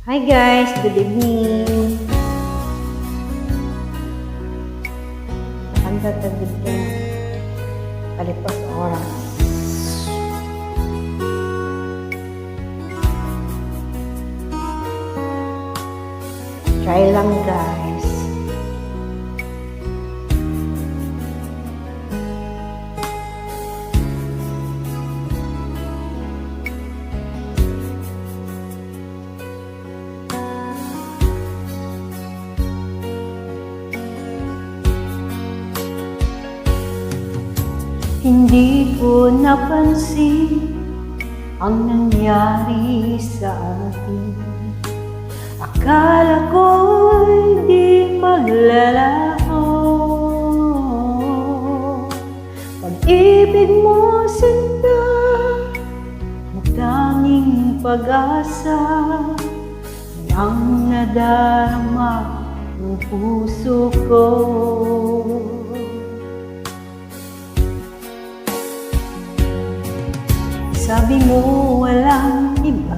Hi guys, good evening. Nakanda-tagid ka na. Kalipas oras. Try lang guys. Hindi ko napansin ang nangyari sa atin. Akala ko'y di maglalaho. Pag-ibig mo sinta, ang tanging pag-asa ang nadarama ng puso ko. Sabi mo walang iba,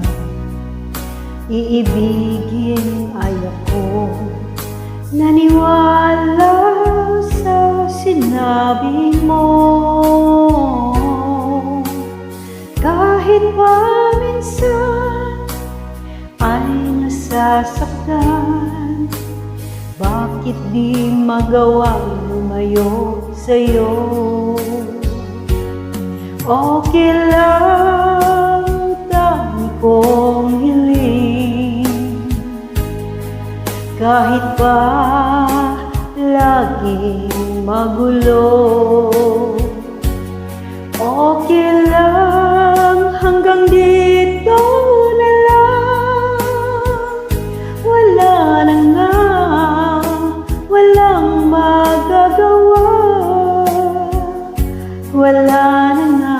iibigin ay ako. Naniwala sa sinabi mo. Kahit pa minsan ay nasasaktan, bakit di magawang lumayo sa'yo? Okay lang, dami kong hiling, kahit pa laging magulo. Okay lang, hanggang dito na lang. Wala na nga, walang magagawa. Wala na nga.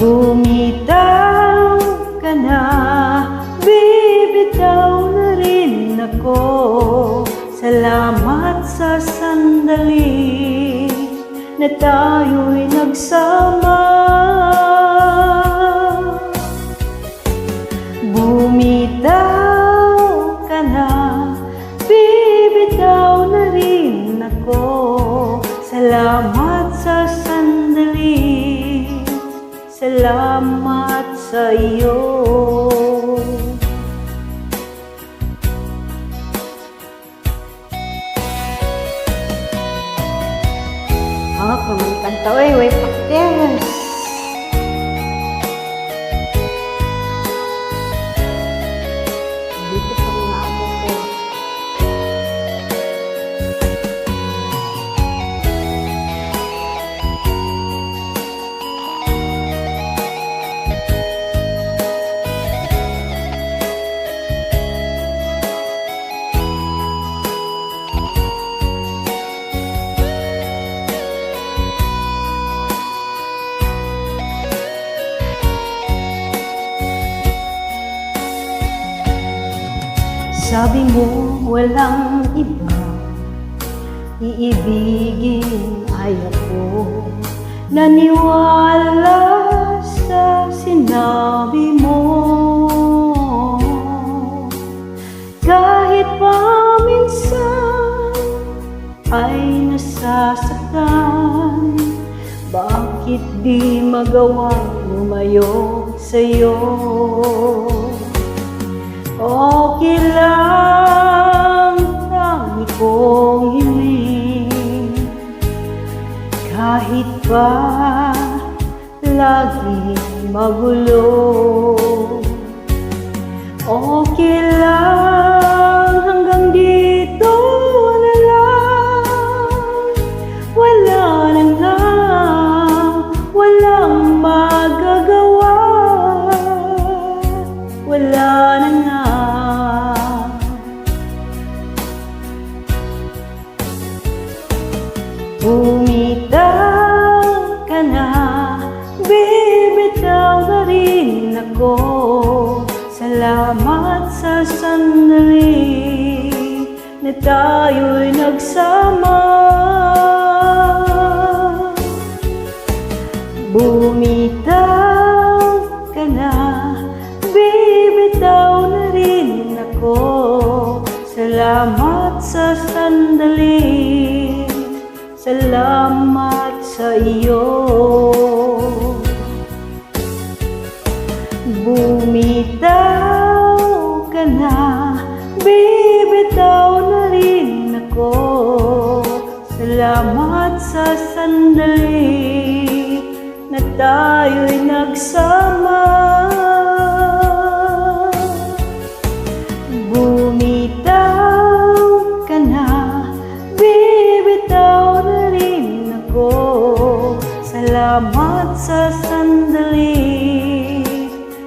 Bumitaw ka na, bibitaw na rin ako. Salamat sa sandali na tayo'y nagsama. Bumitaw ka na, bibitaw na rin ako. Salamat sa sandali, salamat sa iyo. Pamalikan tao eh, way paktes. Dito pa mga amo ko. Sabi mo walang iba, iibigin ay ako. Naniwala sa sinabi mo. Kahit pa minsan ay nasasaktan, bakit di magawang lumayo sa'yo? Okay lang, dami kong hiling, kahit pa laging magulo. Okay lang, hanggang dito na lang. Wala na nga, walang magagawa. Wala na nga. Bumitaw ka na, bibitaw na rin ako. Salamat sa sandali na tayo'y nagsama. Bumitaw salamat sa iyo. Bumitaw ka na, bibitaw na rin ako. Salamat sa sandali na tayo'y nagsama. Bumitaw ka na, bibitaw na rin ako. Salamat sa sandali,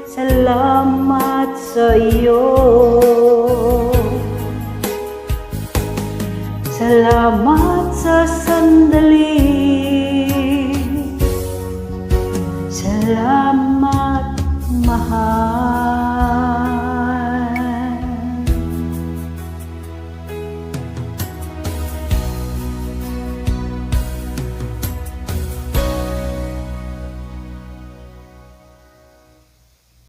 salamat sa iyo. Salamat sa sandali, salamat mahal.